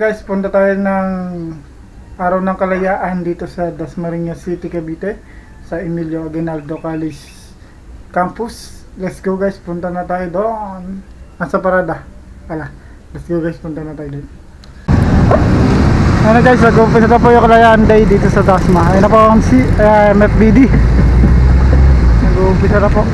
guys, punta tayo ng Araw ng Kalayaan dito sa Dasmariñas City, Cavite, sa Emilio Aguinaldo College Campus. Let's go guys, punta na tayo doon. Nasa parada. Let's go guys, punta na tayo doon. Ano guys, nag-umpisa na po yung Kalayaan Day dito sa Dasma. Ayun na po ang MFBD. Nag-umpisa na po.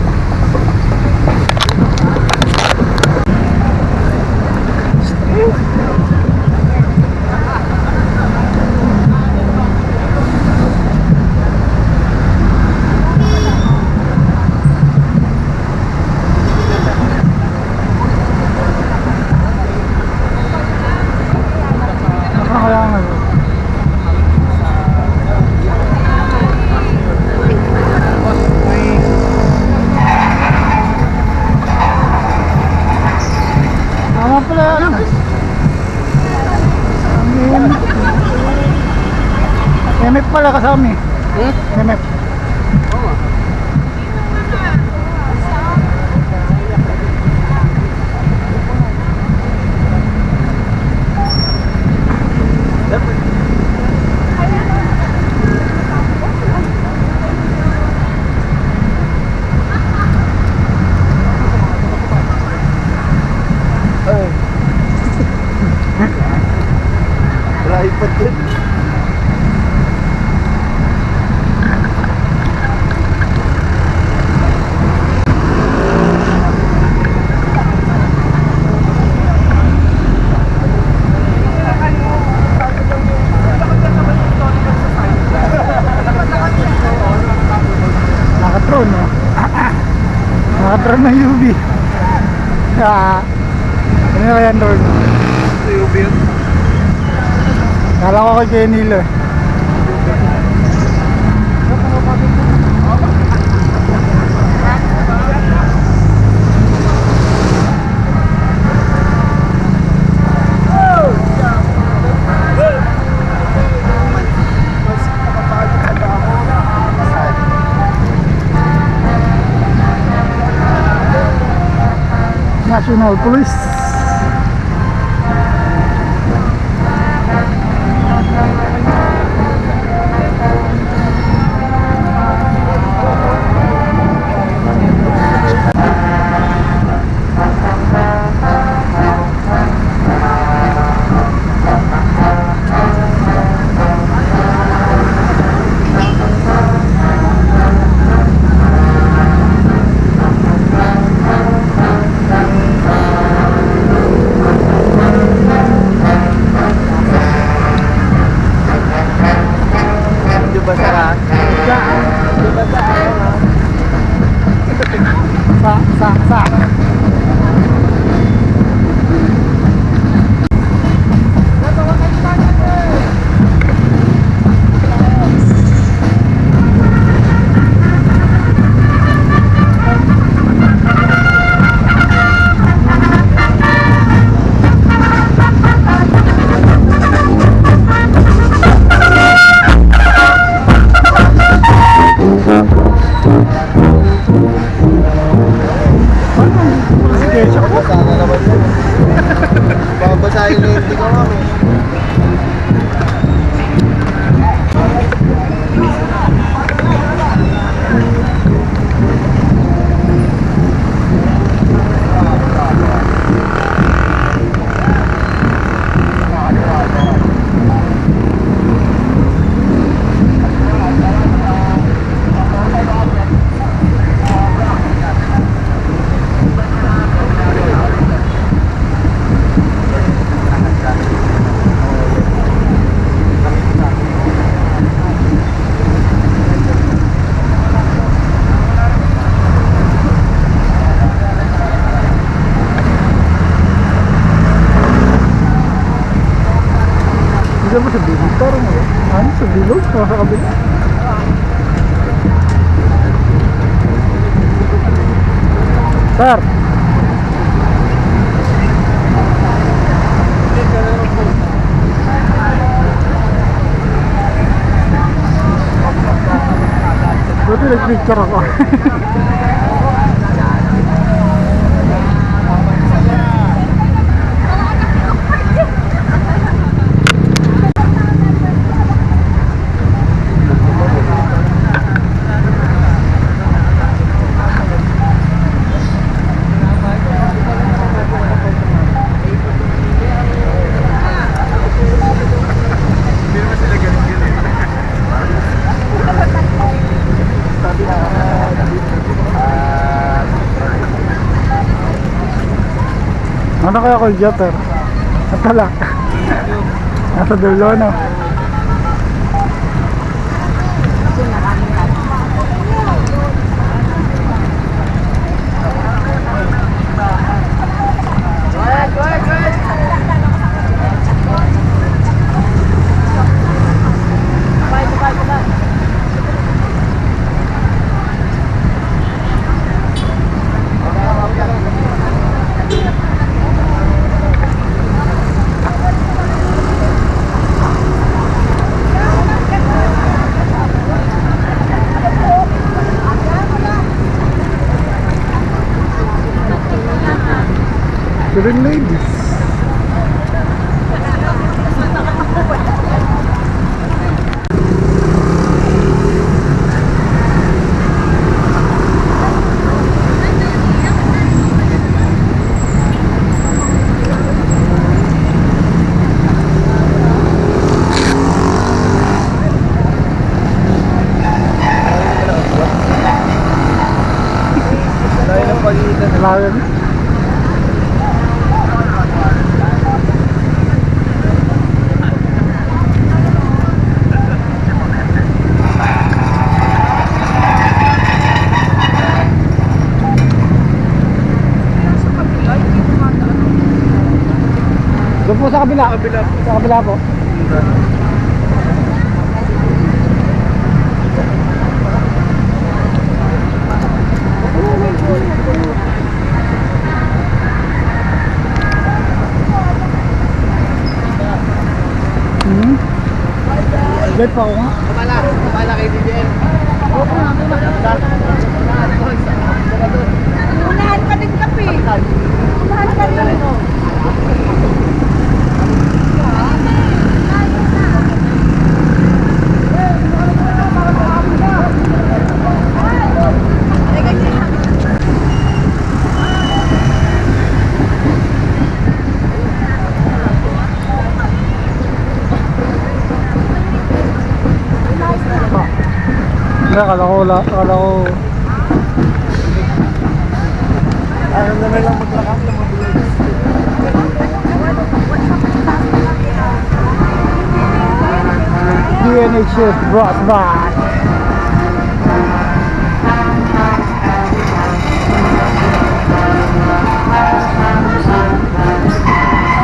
MF pala kasama eh. MF. Private din. Nakatron no? Nakatron na UV. Ano na yan doon? UV yun? Kala ko kay Kenilo eh. National Police. Sa babasahin na hindi ko kami. Diyan mo sa bilog? Parang ano sa bilog? Sa kabila? Sir! Buti nag-picture ako. Ano kaya ko Jotter? At wala. Nasa dulo, no? Green ladies. Layan. Doon po sa kabila. Sa kabila po. Live pa ako nga. Kumala kay DJM. Unahan ka din kape. Unahan ka din. Hindi, akala ko. Ayaw na lang maglakak na mabilis. DNHS brought back.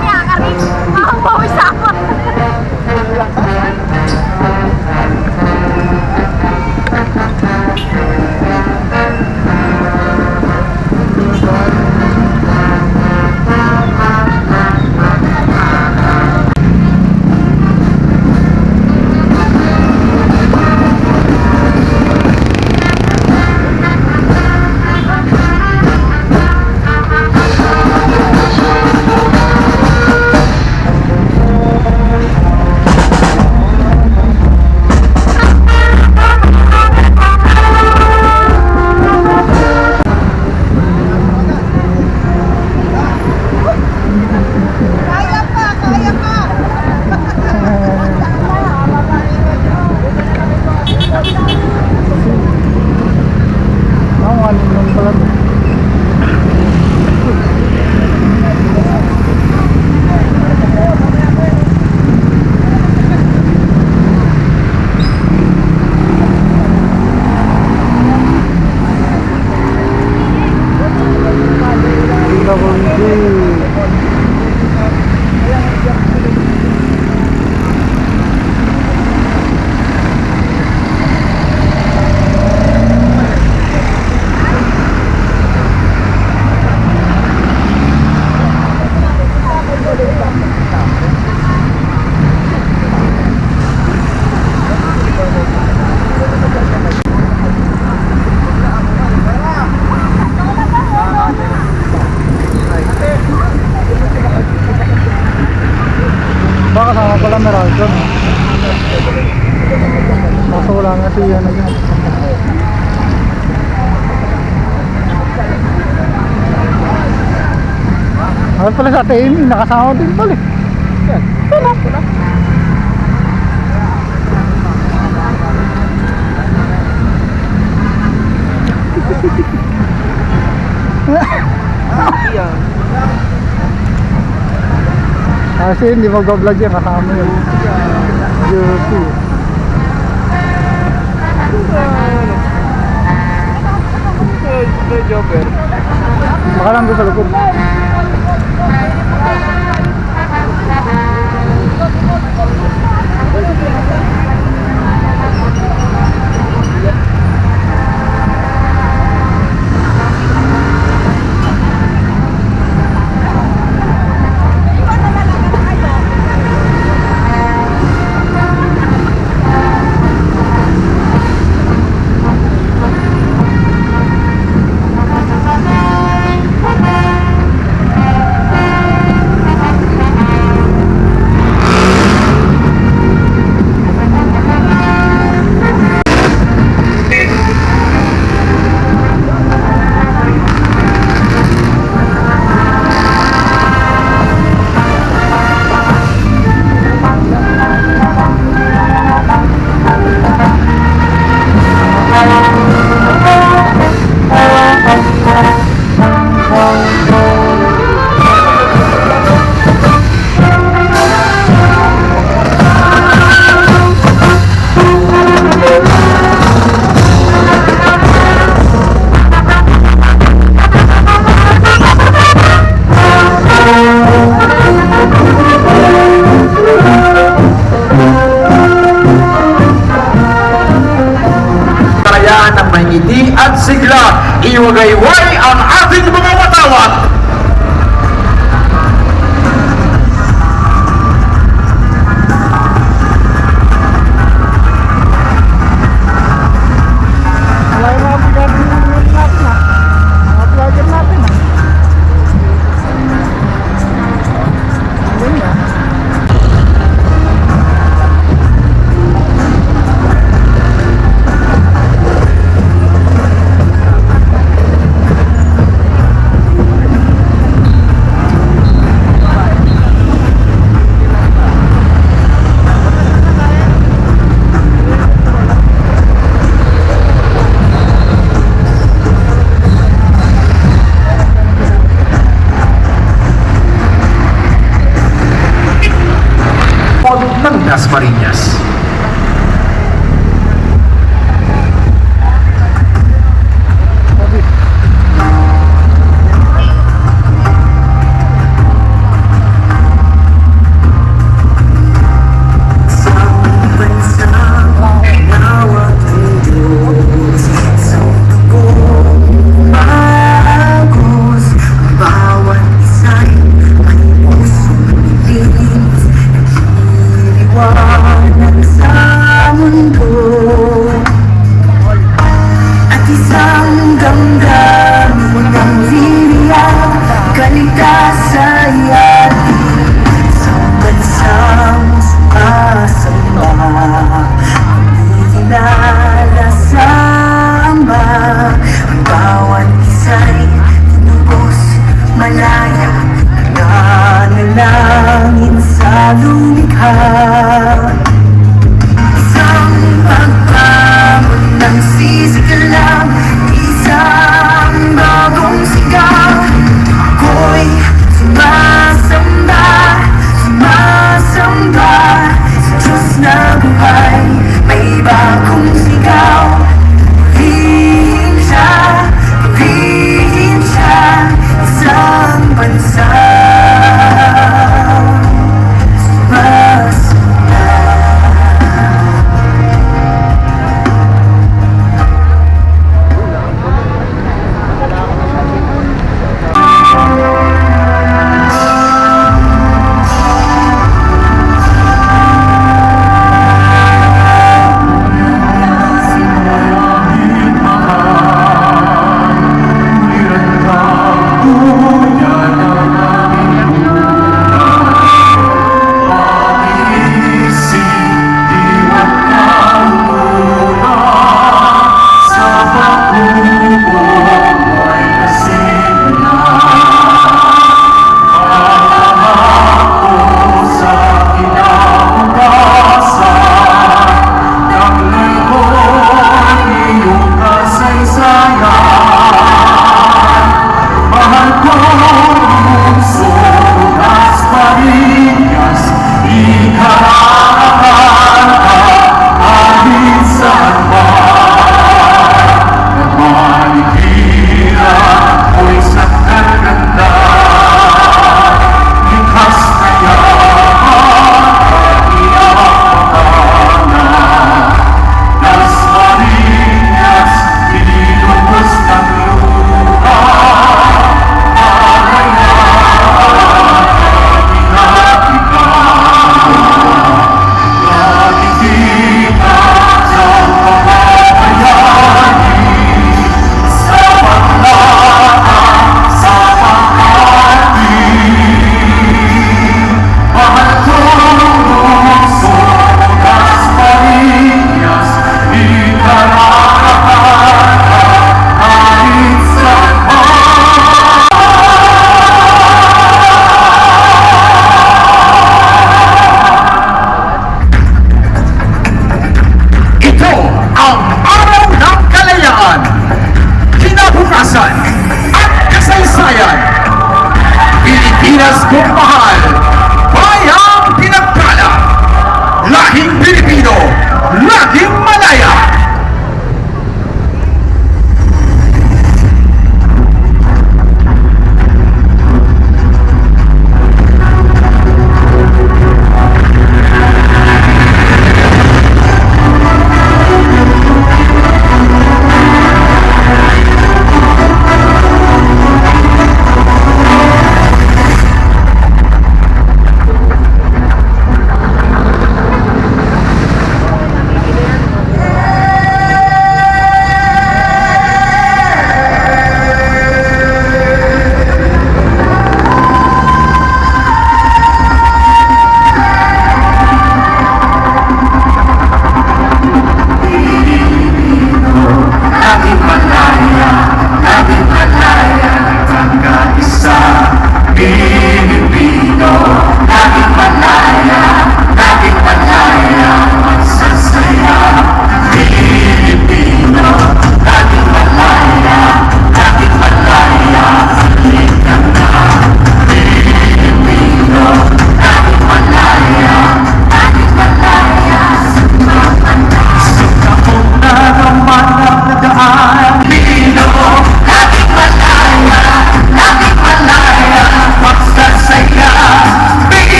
Kaya ka rin. Mahabawi sa ako. Baka kasama pala Meralco. Kaso wala nga siya na yun. Ay pala sa Amy, nakasama din pala. Yan. Kasi hindi mag-vlog yan, kasama yun. Duty. Joker. Baka lang doon sa likod. Ng may ngiti at sigla, iwagayway ang ating mga watawat. Wala yung mga bigat natin na. Mga vlogger natin na. Ganyan.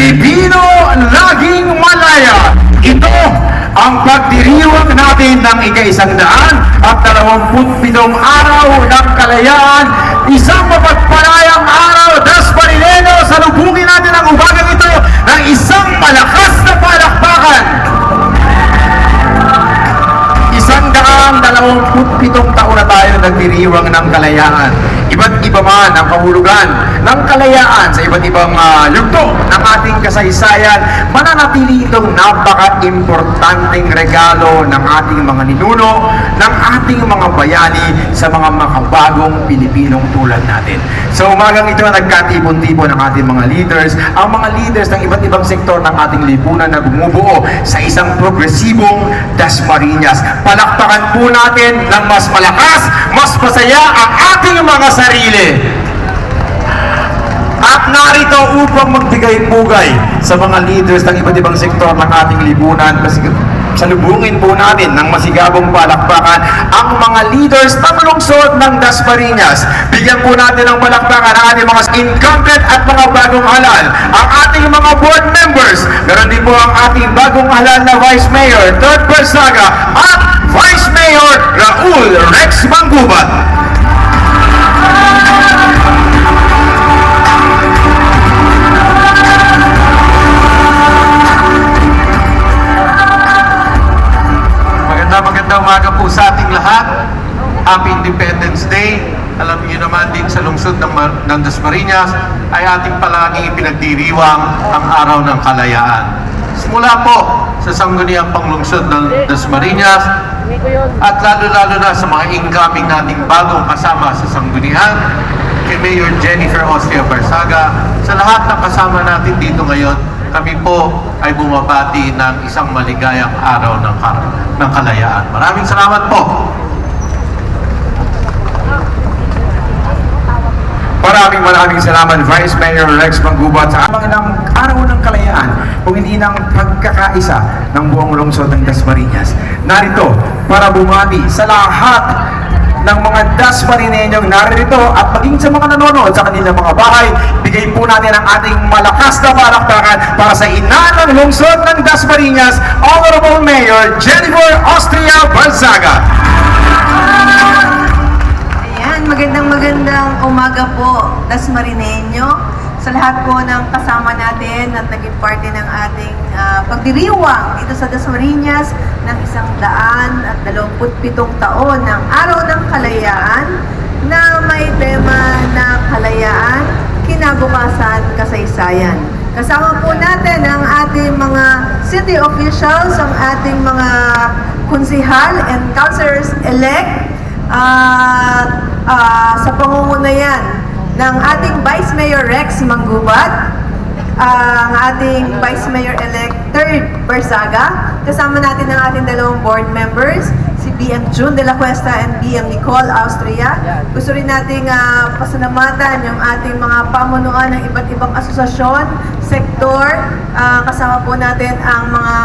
Pilipino laging malaya. Ito ang pagdiriwang natin ng ika-127 araw ng kalayaan. Isang mapagpalayang araw, Dasmariñeño. Salubungin natin ang umagang ito ng isang malakas na palakpakan. 127 taon na tayo nagdiriwang ng kalayaan. Iba't iba man ang kahulugan ng kalayaan sa iba't ibang yugto ng ating kasaysayan, mananatili itong napaka-importanteng regalo ng ating mga ninuno, ng ating mga bayani sa mga makabagong Pilipinong tulad natin. Sa umagang ito, nagkatipon-tipon ang ating mga leaders, ang mga leaders ng iba't ibang sektor ng ating lipunan na bumubuo sa isang progresibong Dasmariñas. Palakpakan po natin ng mas malakas, mas masaya ang ating mga sarili. At narito upang magbigay-pugay sa mga leaders ng iba't ibang sektor ng ating lipunan, kasi salubungin po natin ng masigabong palakpakan ang mga leaders ng lungsod ng Dasmariñas. Bigyan po natin ng palakpakan ang ating mga incumbent at mga bagong halal, ang ating mga board members. Meron din po ang ating bagong halal na Vice Mayor, Tod Barzaga, at Vice Mayor Raul Rex Manggubat. Magandang umaga po sa ating lahat. Happy Independence Day. Alam niyo naman din sa lungsod ng Dasmariñas ay ating palaging ipinagdiriwang ang araw ng kalayaan. Simula po sa sangguniang panglungsod ng Dasmariñas at lalo-lalo na sa mga incoming nating bagong kasama sa sanggunian, kay Mayor Jennifer Austria Barzaga, sa lahat ng kasama natin dito ngayon, kami po ay bumabati ng isang maligayang araw ng kalayaan. Maraming salamat po. Maraming salamat, Vice Mayor Rex Manggubat, sa ng araw ng kalayaan, kung hindi ng pagkakaisa ng buong lungsod ng Dasmariñas. Narito para bumati sa lahat ng mga Dasmariñeñong narito at maging sa mga nanonood sa kanilang mga bahay. Bigay po natin ang ating malakas na palakpakan para sa ina ng lungsod ng Dasmariñas, Honorable Mayor Jennifer Austria Barzaga. Ayan, magandang umaga po, Dasmariñeño. Sa lahat po ng kasama natin at naging parte ng ating pagdiriwang dito sa Dasmariñas ng 127 taon ng Araw ng Kalayaan na may tema na kalayaan, kinabukasan, kasaysayan. Kasama po natin ang ating mga city officials, ang ating mga konsihal and councilors-elect sa pangungunayan ng ating Vice Mayor Rex Manggubat, ang ating Vice Mayor-elect Tod Barzaga, kasama natin ang ating dalawang board members, si BM June de la Cuesta and BM Nicole Austria. Gusto rin nating pasalamatan yung ating mga pamunuan ng iba't ibang asosasyon, sektor, kasama po natin ang mga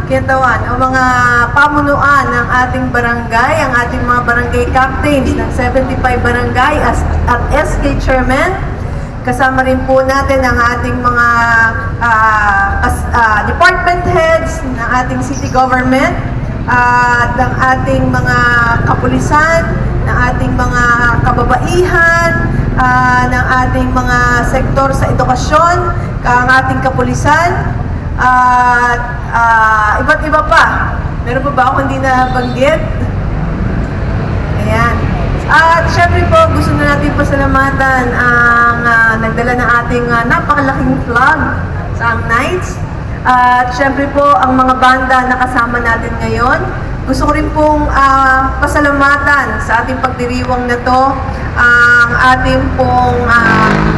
kintawan o mga pamunuan ng ating barangay, ang ating mga barangay captains ng 75 barangay at SK chairman. Kasama rin po natin ang ating mga department heads ng ating city government, at ng ating mga kapulisan, ng ating mga kababaihan, ng ating mga sektor sa edukasyon, ang ating kapulisan, at iba't iba pa. Meron pa ba ako hindi nabanggit? Ayan. At syempre po, gusto na natin pasalamatan ang nagdala ng ating napakalaking flag sa Nights. At syempre po, ang mga banda na kasama natin ngayon. Gusto ko rin pong pasalamatan sa ating pagdiriwang na to, ang ating pong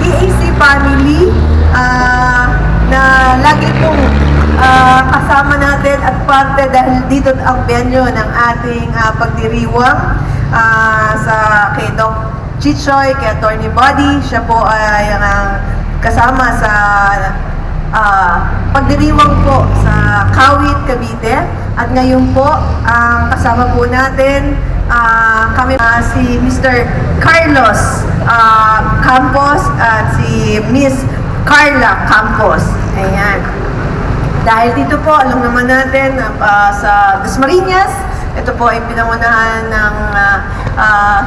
EAC family na lagi pong kasama natin at parte dahil dito ang venue ng ating pagdiriwang kay Doc Chichoy, kay Attorney Buddy. Siya po ay kasama sa pagdiriwang po sa Kawit, Cavite. At ngayon po, ang kasama po natin, kami si Mr. Carlos Campos at si Miss Carla Campos. Ayan. Dahil dito po, alam naman natin sa Dasmariñas, ito po ay pinangunahan ng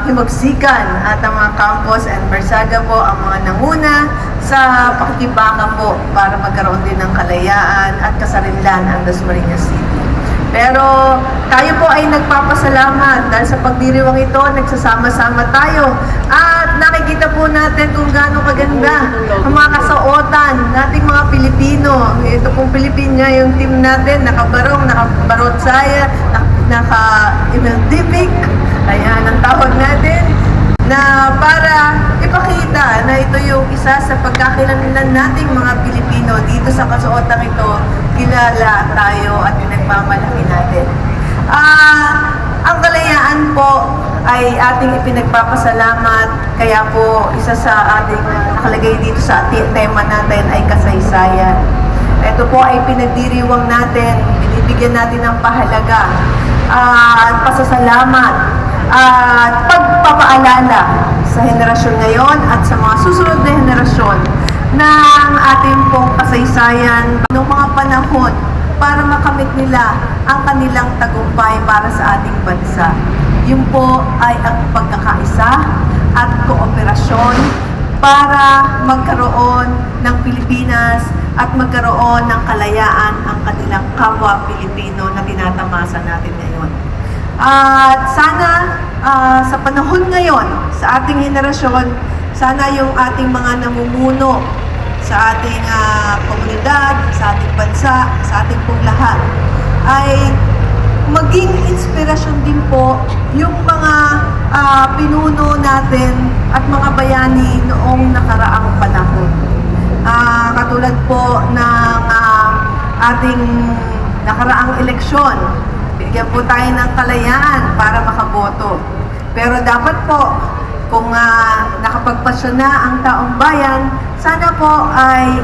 himagsikan at ang mga Campos and Barsaga po ang mga nanguna sa pakikibakan po para magkaroon din ng kalayaan at kasarinlan ang Dasmariñas City. Pero tayo po ay nagpapasalamat dahil sa pagdiriwang ito, nagsasama-sama tayo at nakikita po natin kung gaano kaganda ang mga kasuotan nating mga Pilipino. Ito pong Pilipina, yung team natin, nakabarong, nakabarot saya, naka-imel-dipik, ayan ang tawag natin, na para ipakita na ito yung isa sa pagkakakilanlan nating mga Pilipino dito sa kasuotang ito, kilala tayo at pinagmamalaki natin. Ang kalayaan po ay ating ipinagpapasalamat, kaya po isa sa ating nakalagay dito sa tema natin ay kasaysayan. Ito po ay pinagdiriwang natin, binibigyan natin ng pahalaga at pasasalamat at pagpapaalala sa henerasyon ngayon at sa mga susunod na henerasyon ng ating pong kasaysayan noong mga panahon para makamit nila ang kanilang tagumpay para sa ating bansa. Yun po ay ang pagkakaisa at kooperasyon para magkaroon ng Pilipinas at magkaroon ng kalayaan ang kanilang kapwa Pilipino na tinatamasa natin ngayon. At sana sa panahon ngayon, sa ating henerasyon, sana yung ating mga namumuno sa ating komunidad, sa ating bansa, sa ating pong lahat, ay maging inspirasyon din po yung mga pinuno natin at mga bayani noong nakaraang panahon. Katulad po ng ating nakaraang eleksyon, bigyan po tayo ng kalayaan para makaboto. Pero dapat po, kung nakapagpasya na ang taong bayan, sana po ay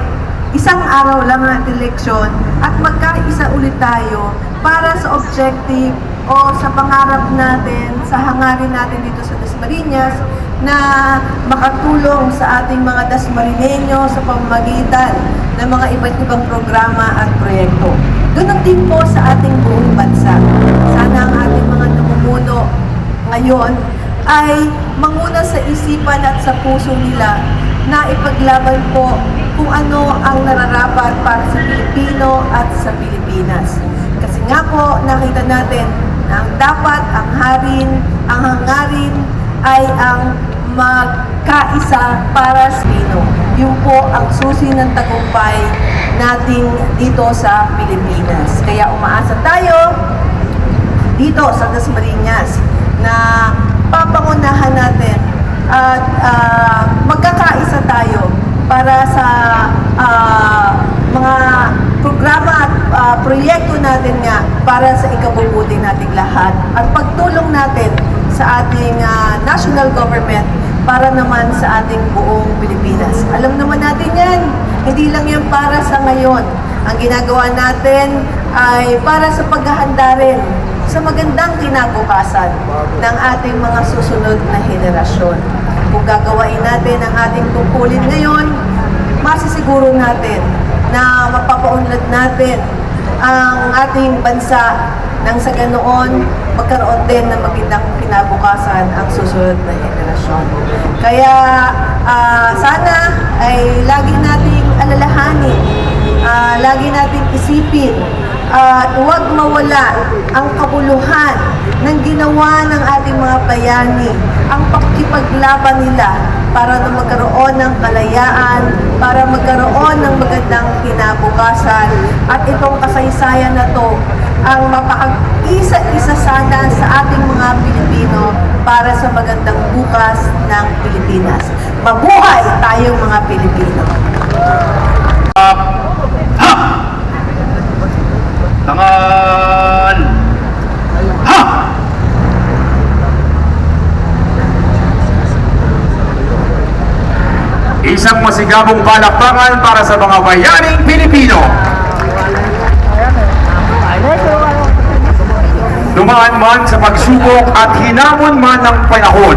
isang araw lang ng eleksyon at magkaisa ulit tayo para sa objective o sa pangarap natin, sa hangarin natin dito sa Dasmariñas na makatulong sa ating mga Dasmariñeño sa pamamagitan ng mga iba't ibang programa at proyekto. Ganun din po sa ating buong bansa. Sana ang ating mga namumuno ngayon ay manguna sa isipan at sa puso nila na ipaglaban po kung ano ang nararapat para sa Pilipino at sa Pilipinas. Kasi nga po, nakita natin na ang dapat, ang hangarin ay ang magkaisa para sa Pilipino. Yun po ang susi ng tagumpay natin dito sa Pilipinas. Kaya umaasa tayo dito sa Dasmariñas na papangunahan natin at magkakaisa tayo para sa mga programa at proyekto natin nga para sa ikabubuti nating lahat at pagtulong natin sa ating national government para naman sa ating buong Pilipinas. Alam naman natin yan, hindi lang yan para sa ngayon. Ang ginagawa natin ay para sa paghahanda rin sa magandang kinabukasan ng ating mga susunod na henerasyon. Kung gagawain natin ang ating tungkulin ngayon, masisiguro natin na mapapaunlad natin ang ating bansa nang sa ganoon magkaroon din ng magandang kinabukasan ang susunod na henerasyon. Kaya sana ay lagi nating alalahanin, lagi nating isipin at huwag mawala ang kabuluhan ng ginawa ng ating mga bayani, ang pakikipaglaban nila para na magkaroon ng kalayaan, para magkaroon ng magandang kinabukasan. At itong kasaysayan na to ang mapakag-isa-isa sana sa ating mga Pilipino para sa magandang bukas ng Pilipinas. Mabuhay tayong mga Pilipino! Tangan! Ha! Isang masigabong palakpakan para sa mga bayaning Pilipino. Dumaan man sa pagsubok at hinamon man ng panahon,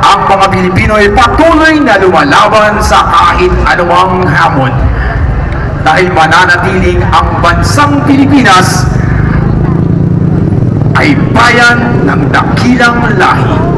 ang mga Pilipino ay patuloy na lumalaban sa kahit anumang hamon. Dahil mananatiling ang bansang Pilipinas ay bayan ng dakilang lahi.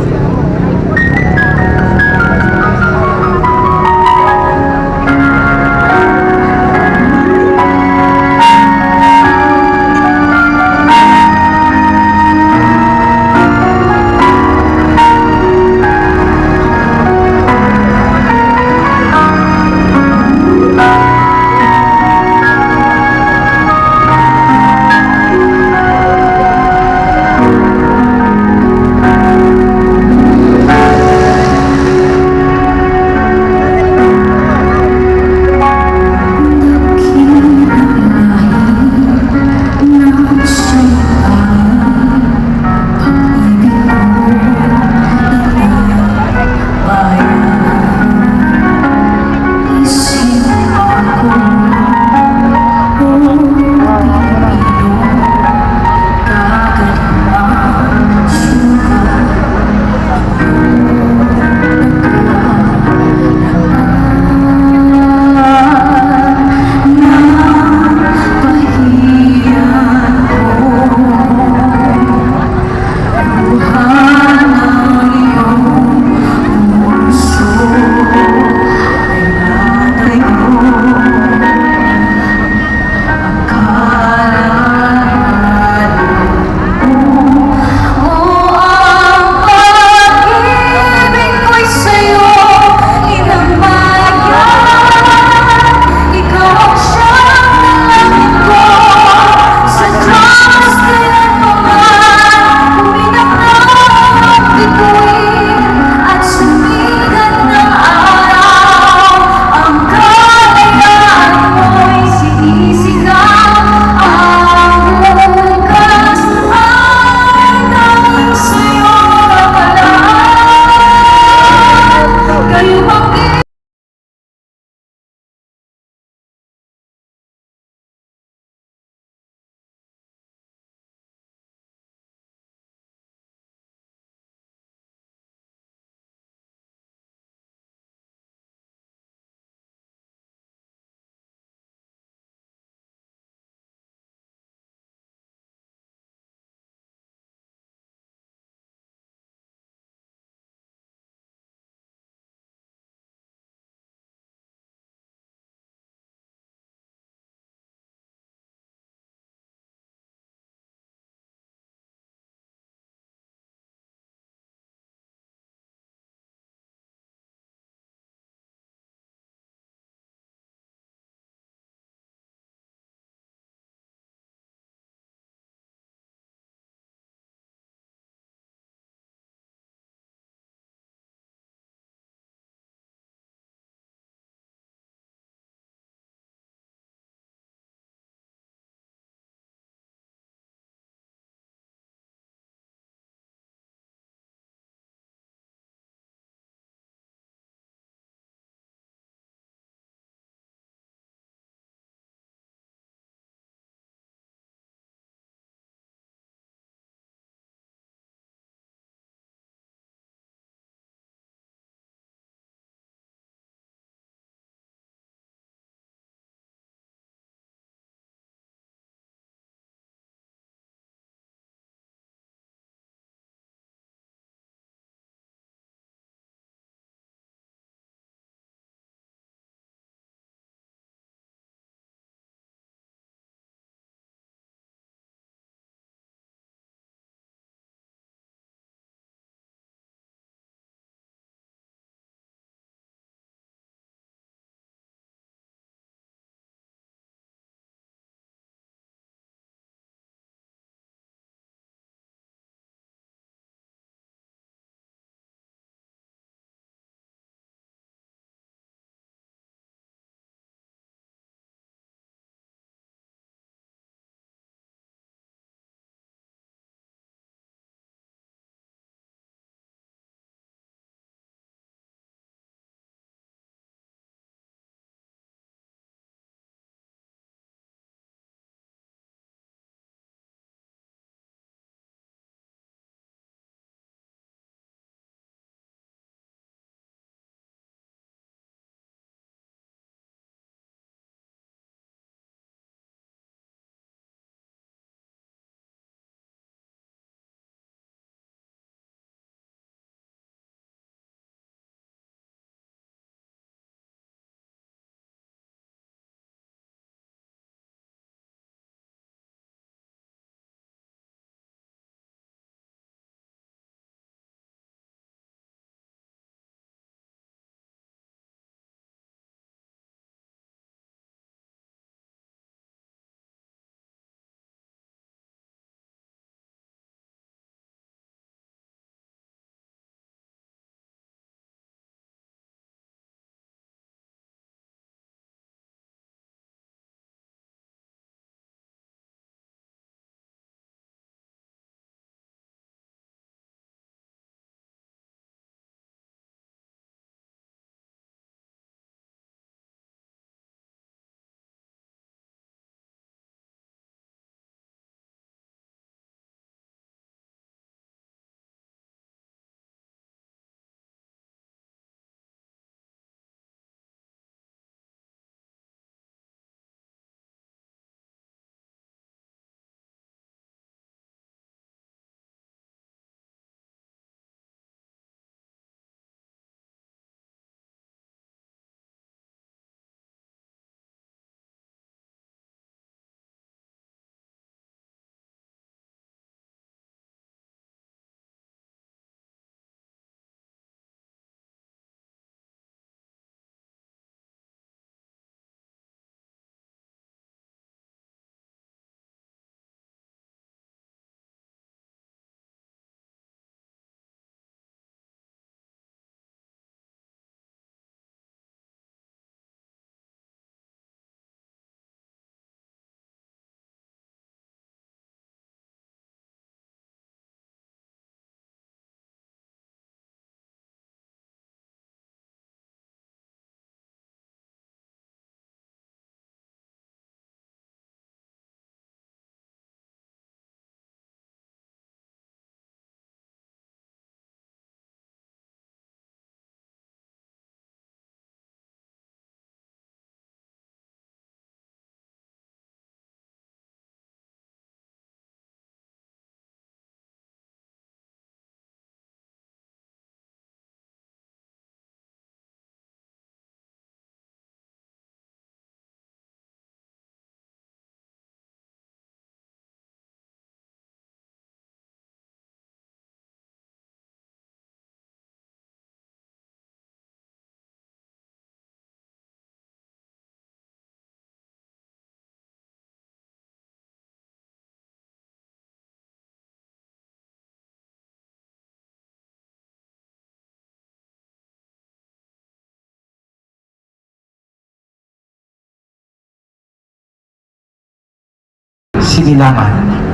silingan.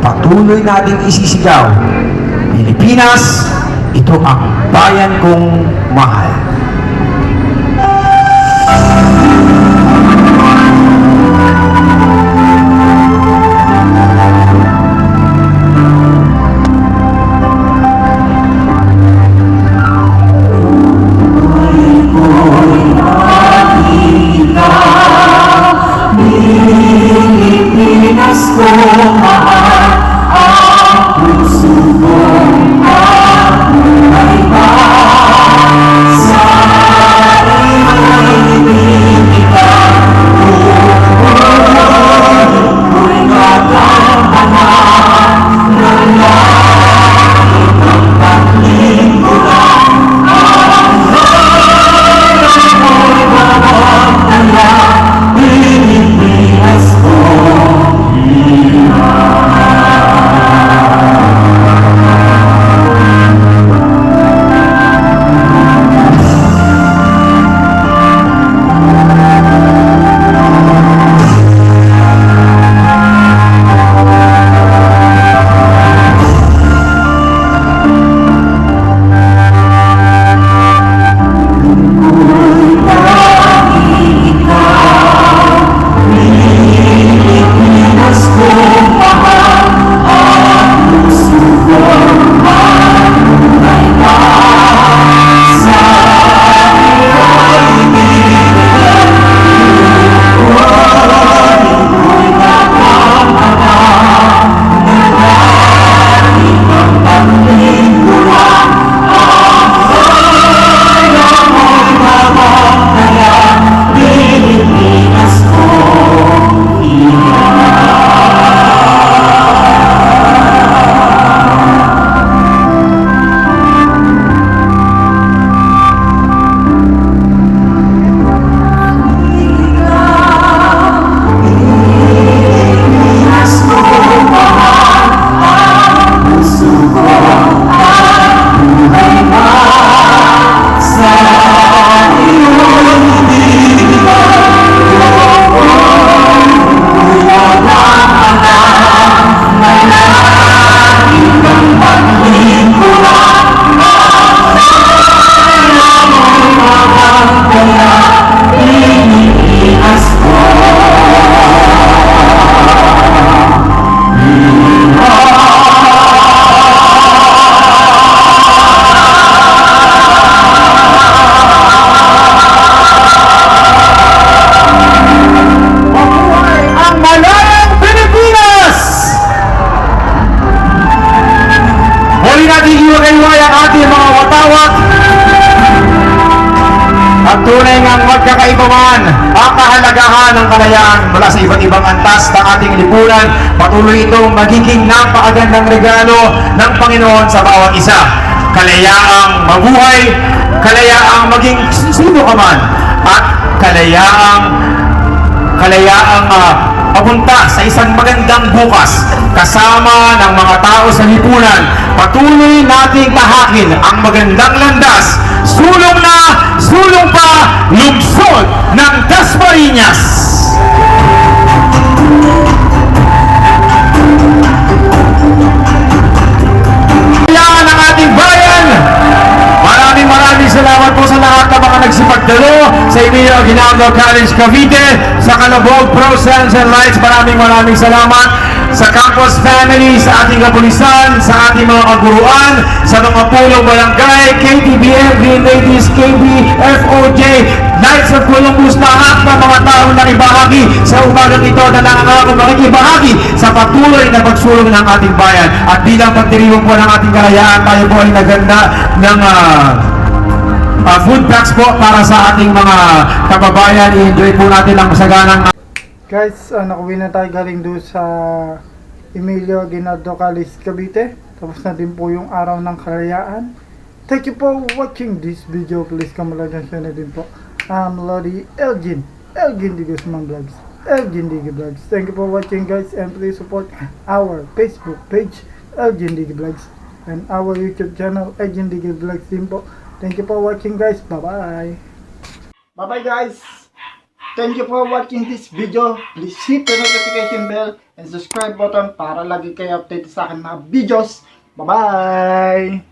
Patuloy nating isisigaw, Pilipinas, ito ang bayan kong mahal. Tunay ngang magkakaibaman ang kahalagahan ng kalayaan mula sa iba't ibang antas ng ating lipunan. Patuloy itong magiging napakagandang regalo ng Panginoon sa bawat isa. Kalayaang mabuhay, kalayaang maging sino ka man, at kalayaang papunta sa isang magandang bukas kasama ng mga tao sa lipunan. Patuloy nating tahakin ang magandang landas, sulong na, sulong pa, lungsod ng Dasmariñas. Kailangan ng ating bayan. Maraming salamat po sa lahat ng mga nagsipagdalo sa Emilio Aguinaldo College Cavite, sa Calabog Pro Sands and Lights. Maraming salamat sa campus family, sa ating kapulisan, sa ating mga kaguruan, sa mga pulong barangay, KTBM, Green Ladies, KB, FOJ, Knights of Columbus, lahat ng mga taong nakibahagi sa umagang ito na nangangako makikibahagi sa patuloy na pagsulong ng ating bayan. At bilang pagdiriwang po ng ating kalayaan, tayo po ay naganda ng food packs po para sa ating mga kababayan. I-enjoy po natin ang masaganang. Guys, nakuwi na tayo galing doon sa Emilio Aguinaldo College Cavite. Tapos na din po yung araw ng kalayaan. Thank you for watching this video. Please kamulat dyan siya na din po. I'm Lodi Elgin D. Guzman Vlogs. Elgin D. Vlogs. Thank you for watching, guys, and please support our Facebook page, Elgin D. Vlogs, and our YouTube channel, Elgin D. Vlogs din po. Thank you for watching, guys. Bye-bye. Bye-bye, guys. Thank you for watching this video. Please hit the notification bell and subscribe button para lagi kayo update sa akin mga videos. Bye-bye!